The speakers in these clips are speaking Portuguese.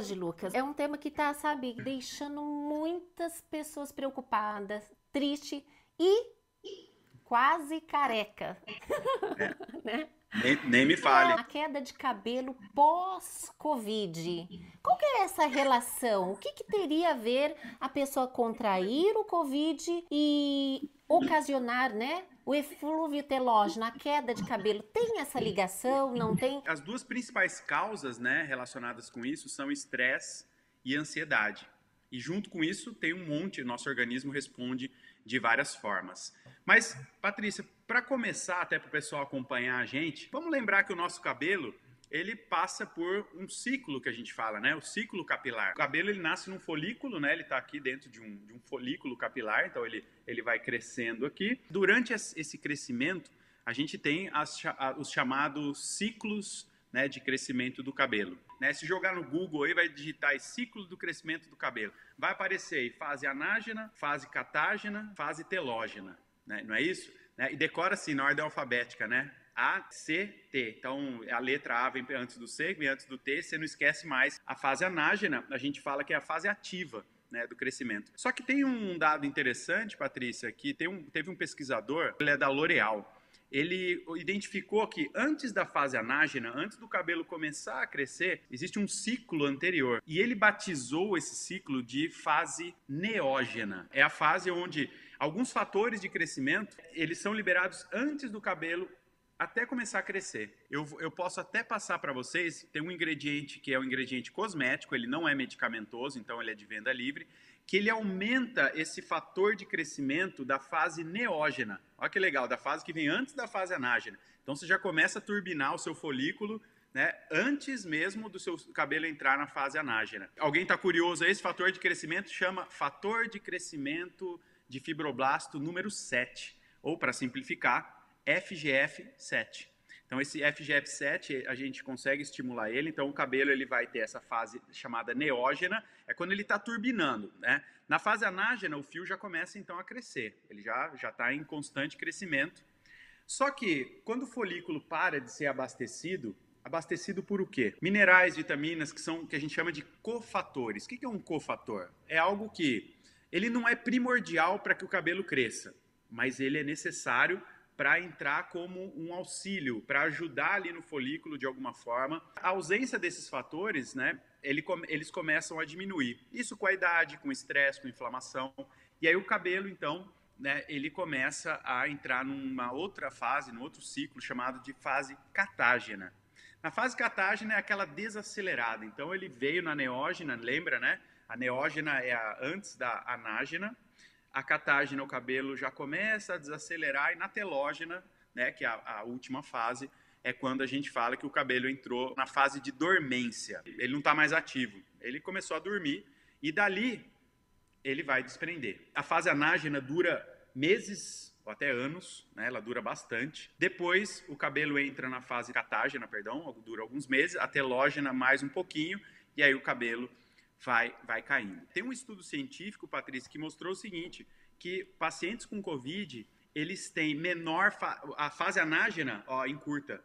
hoje, Lucas, é um tema que tá, sabe, deixando muitas pessoas preocupadas, triste e quase careca, É, né? nem me Que é fale. a queda de cabelo pós-Covid. Qual que é essa relação? O que que teria a ver a pessoa contrair o Covid e ocasionar, né, o eflúvio telógeno, a queda de cabelo? Tem essa ligação? Não tem? As duas principais causas, né, relacionadas com isso são estresse e ansiedade. E junto com isso tem um monte, nosso organismo responde de várias formas. Mas, Patrícia, para começar, até para o pessoal acompanhar a gente, vamos lembrar que o nosso cabelo, ele passa por um ciclo que a gente fala, né? O ciclo capilar. O cabelo, ele nasce num folículo, né? Ele está aqui dentro de um folículo capilar, então ele vai crescendo aqui. Durante esse crescimento, a gente tem os chamados ciclos, né, de crescimento do cabelo. Né? Se jogar no Google aí, vai digitar aí, ciclo do crescimento do cabelo. Vai aparecer aí fase anágena, fase catágena, fase telógena. Né? Não é isso? Né? E decora assim, na ordem alfabética, né? A, C, T. Então, a letra A vem antes do C, vem antes do T, você não esquece mais. A fase anágena, a gente fala que é a fase ativa, né, do crescimento. Só que tem um dado interessante, Patrícia, que teve um pesquisador, ele é da L'Oréal, ele identificou que antes da fase anágena, antes do cabelo começar a crescer, existe um ciclo anterior. E ele batizou esse ciclo de fase neógena. É a fase onde alguns fatores de crescimento, eles são liberados antes do cabelo até começar a crescer. Eu posso até passar para vocês, tem um ingrediente que é um ingrediente cosmético, ele não é medicamentoso, então ele é de venda livre, que ele aumenta esse fator de crescimento da fase neógena. Olha que legal, da fase que vem antes da fase anágena. Então você já começa a turbinar o seu folículo, né, antes mesmo do seu cabelo entrar na fase anágena. Alguém está curioso? Esse fator de crescimento chama fator de crescimento de fibroblasto número 7, ou para simplificar, FGF7. Então esse FGF7 a gente consegue estimular ele, então o cabelo ele vai ter essa fase chamada neógena, é quando ele está turbinando, né? Na fase anágena o fio já começa então a crescer, ele já está em constante crescimento. Só que quando o folículo para de ser abastecido, abastecido por o quê? Minerais, vitaminas, que a gente chama de cofatores. O que é um cofator? É algo que ele não é primordial para que o cabelo cresça, mas ele é necessário para entrar como um auxílio, para ajudar ali no folículo de alguma forma. A ausência desses fatores, né, eles começam a diminuir. Isso com a idade, com estresse, com inflamação. E aí o cabelo, então, né, ele começa a entrar numa outra fase, num outro ciclo chamado de fase catágena. Na fase catágena é aquela desacelerada. Então ele veio na neógena, lembra, né? A neógena é antes da anágena. A catágena, o cabelo já começa a desacelerar, e na telógena, né, que é a última fase, é quando a gente fala que o cabelo entrou na fase de dormência. Ele não está mais ativo. Ele começou a dormir e dali ele vai desprender. A fase anágena dura meses ou até anos, né? Ela dura bastante. Depois o cabelo entra na fase catágena, perdão, dura alguns meses, a telógena mais um pouquinho, e aí o cabelo vai caindo. Tem um estudo científico, Patrícia, que mostrou o seguinte, que pacientes com Covid, eles têm a fase anágena, ó, encurta.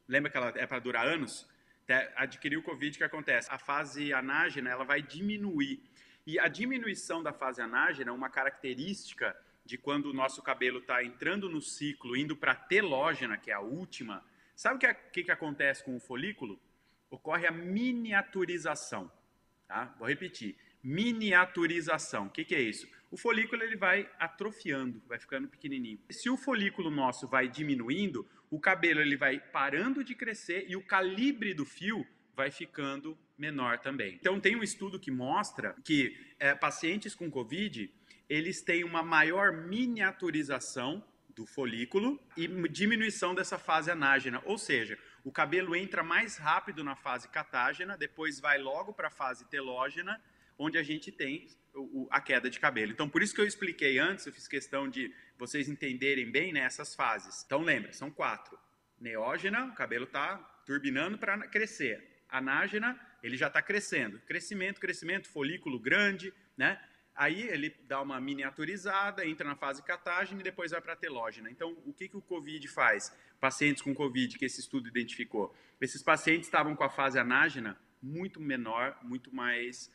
Lembra que ela é para durar anos? Adquirir o Covid, o que acontece? A fase anágena, ela vai diminuir. E a diminuição da fase anágena é uma característica de quando o nosso cabelo está entrando no ciclo, indo para a telógena, que é a última. Sabe o que acontece com o folículo? Ocorre a miniaturização. Tá? Vou repetir. Miniaturização. O que é isso? O folículo ele vai atrofiando, vai ficando pequenininho. Se o folículo nosso vai diminuindo, o cabelo ele vai parando de crescer e o calibre do fio vai ficando menor também. Então tem um estudo que mostra que pacientes com Covid, eles têm uma maior miniaturização do folículo e diminuição dessa fase anágena, ou seja, o cabelo entra mais rápido na fase catágena, depois vai logo para a fase telógena, onde a gente tem a queda de cabelo. Então, por isso que eu expliquei antes, eu fiz questão de vocês entenderem bem, né, essas fases. Então, lembra, são 4. Neógena, o cabelo está turbinando para crescer. Anágena, ele já está crescendo. Crescimento, crescimento, folículo grande, né? Aí ele dá uma miniaturizada, entra na fase catágena e depois vai para a telógena. Então, o que o Covid faz? Pacientes com Covid que esse estudo identificou. Esses pacientes estavam com a fase anágena muito menor, muito mais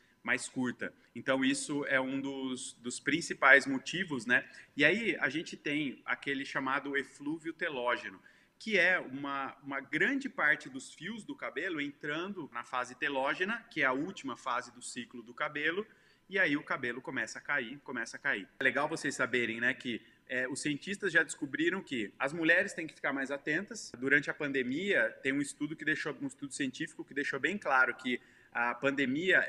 curta. Então, isso é um dos principais motivos, né? E aí, a gente tem aquele chamado eflúvio telógeno, que é uma grande parte dos fios do cabelo entrando na fase telógena, que é a última fase do ciclo do cabelo, e aí o cabelo começa a cair. É legal vocês saberem, né, que os cientistas já descobriram que as mulheres têm que ficar mais atentas. Durante a pandemia, tem um estudo científico que deixou bem claro que a pandemia,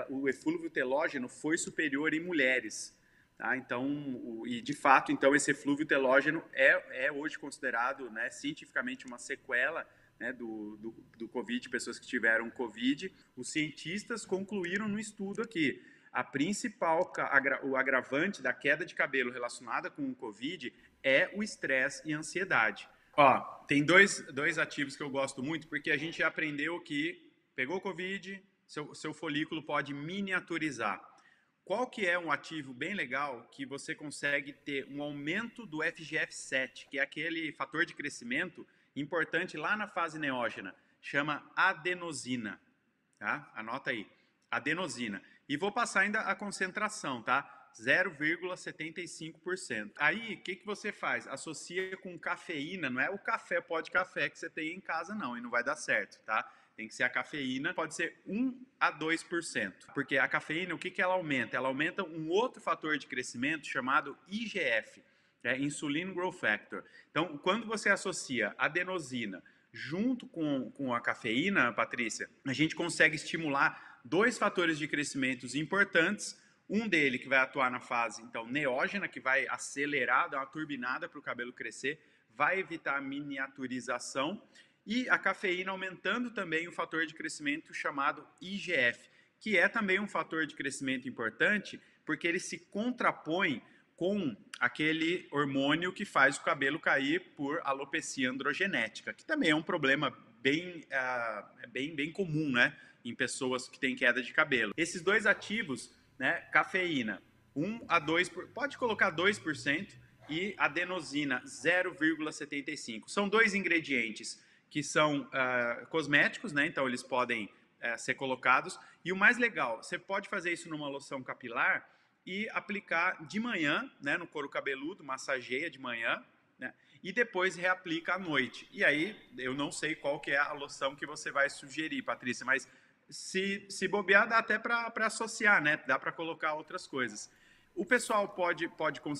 o eflúvio telógeno foi superior em mulheres. Tá? Então, e de fato, então, esse eflúvio telógeno é hoje considerado, né, cientificamente uma sequela, né, do Covid, pessoas que tiveram Covid. Os cientistas concluíram no estudo aqui, o agravante da queda de cabelo relacionada com o Covid é o estresse e a ansiedade. Ó, tem dois ativos que eu gosto muito, porque a gente aprendeu que pegou Covid, seu folículo pode miniaturizar. Qual que é um ativo bem legal que você consegue ter um aumento do FGF7, que é aquele fator de crescimento importante lá na fase neógena, chama adenosina, tá? Anota aí, adenosina. E vou passar ainda a concentração, tá? 0,75%. Aí, o que você faz? Associa com cafeína, não é o pó de café que você tem em casa, não, e não vai dar certo, tá? Tem que ser a cafeína, pode ser 1 a 2%. Porque a cafeína, o que ela aumenta? Ela aumenta um outro fator de crescimento chamado IGF, que é Insulin Growth Factor. Então, quando você associa adenosina junto com a cafeína, Patrícia, a gente consegue estimular dois fatores de crescimento importantes. Um dele que vai atuar na fase, então, neógena, que vai acelerar, dar uma turbinada para o cabelo crescer, vai evitar a miniaturização, e a cafeína aumentando também o fator de crescimento chamado IGF, que é também um fator de crescimento importante, porque ele se contrapõe com aquele hormônio que faz o cabelo cair por alopecia androgenética, que também é um problema bem comum, né, em pessoas que têm queda de cabelo. Esses dois ativos, né, cafeína 1 a 2, pode colocar 2%, e adenosina 0,75. São dois ingredientes que são cosméticos, né? Então eles podem ser colocados. E o mais legal, você pode fazer isso numa loção capilar e aplicar de manhã, né, no couro cabeludo, massageia de manhã, né, e depois reaplica à noite. E aí, eu não sei qual que é a loção que você vai sugerir, Patrícia, mas se bobear, dá até para associar, né? Dá para colocar outras coisas. O pessoal pode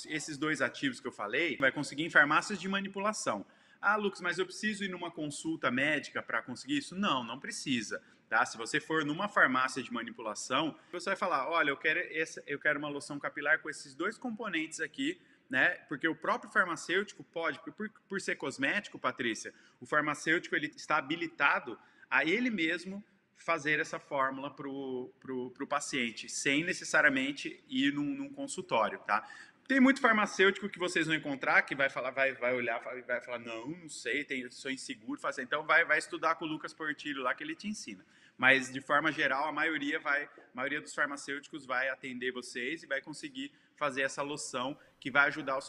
esses dois ativos que eu falei, vai conseguir em farmácias de manipulação. Ah, Lucas, mas eu preciso ir numa consulta médica para conseguir isso? Não, não precisa. Tá? Se você for numa farmácia de manipulação, você vai falar, olha, eu quero uma loção capilar com esses dois componentes aqui, né? Porque o próprio farmacêutico pode, por ser cosmético, Patrícia, o farmacêutico ele está habilitado a ele mesmo fazer essa fórmula para o paciente, sem necessariamente ir num consultório, tá? Tem muito farmacêutico que vocês vão encontrar que vai falar, vai olhar e vai falar, não sei, sou inseguro, então vai estudar com o Lucas Portillo lá que ele te ensina. Mas de forma geral, a maioria dos farmacêuticos vai atender vocês e vai conseguir fazer essa loção que vai ajudar o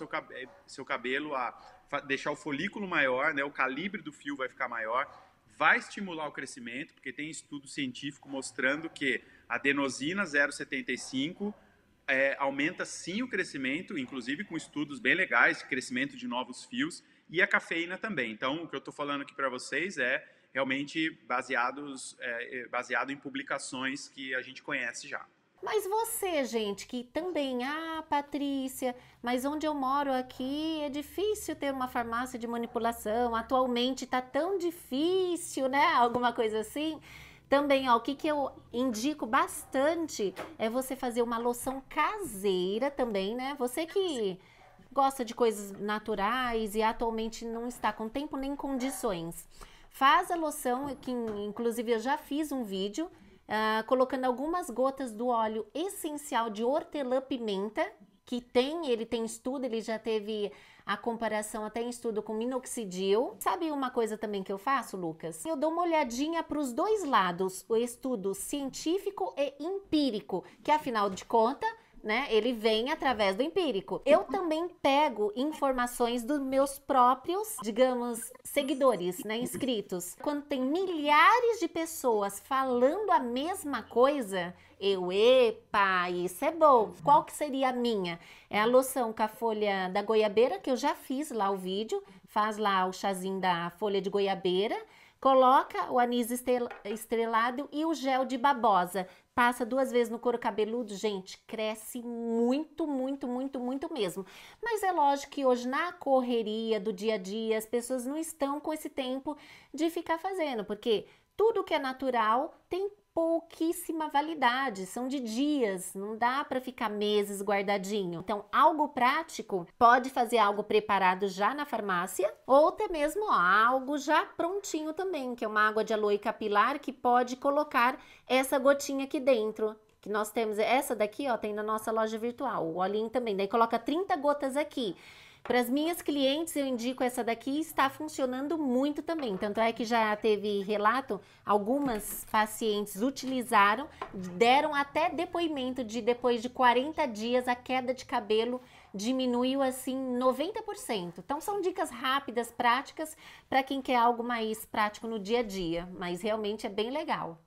seu cabelo a deixar o folículo maior, né? O calibre do fio vai ficar maior, vai estimular o crescimento, porque tem estudo científico mostrando que a adenosina 0,75 aumenta sim o crescimento, inclusive com estudos bem legais de crescimento de novos fios, e a cafeína também. Então, o que eu estou falando aqui para vocês é realmente baseado em publicações que a gente conhece já. Mas você, gente, que também, Patrícia, mas onde eu moro aqui é difícil ter uma farmácia de manipulação, atualmente está tão difícil, né? Alguma coisa assim. Também, ó, o que eu indico bastante é você fazer uma loção caseira também, né? Você que gosta de coisas naturais e atualmente não está com tempo nem condições. Faz a loção, que inclusive eu já fiz um vídeo, colocando algumas gotas do óleo essencial de hortelã-pimenta, que ele tem estudo, ele já teve a comparação até em estudo com minoxidil. Sabe uma coisa também que eu faço, Lucas? Eu dou uma olhadinha para os dois lados, o estudo científico e empírico, que afinal de contas, né? Ele vem através do empírico. Eu também pego informações dos meus próprios, digamos, seguidores, né? Inscritos. Quando tem milhares de pessoas falando a mesma coisa, epa, isso é bom. Qual que seria a minha? É a loção com a folha da goiabeira, que eu já fiz lá o vídeo. Faz lá o chazinho da folha de goiabeira. Coloca o anis estrelado e o gel de babosa. Passa 2 vezes no couro cabeludo, gente, cresce muito, muito, muito, muito mesmo. Mas é lógico que hoje na correria do dia a dia, as pessoas não estão com esse tempo de ficar fazendo, porque tudo que é natural tem pouquíssima validade, são de dias, não dá para ficar meses guardadinho. Então, algo prático, pode fazer algo preparado já na farmácia, ou até mesmo algo já prontinho também, que é uma água de aloe capilar que pode colocar essa gotinha aqui dentro. Que nós temos essa daqui, ó, tem na nossa loja virtual, o olhinho também, daí coloca 30 gotas aqui. Para as minhas clientes, eu indico essa daqui, está funcionando muito também. Tanto é que já teve relato, algumas pacientes utilizaram, deram até depoimento de depois de 40 dias a queda de cabelo diminuiu assim 90%. Então são dicas rápidas, práticas, para quem quer algo mais prático no dia a dia, mas realmente é bem legal.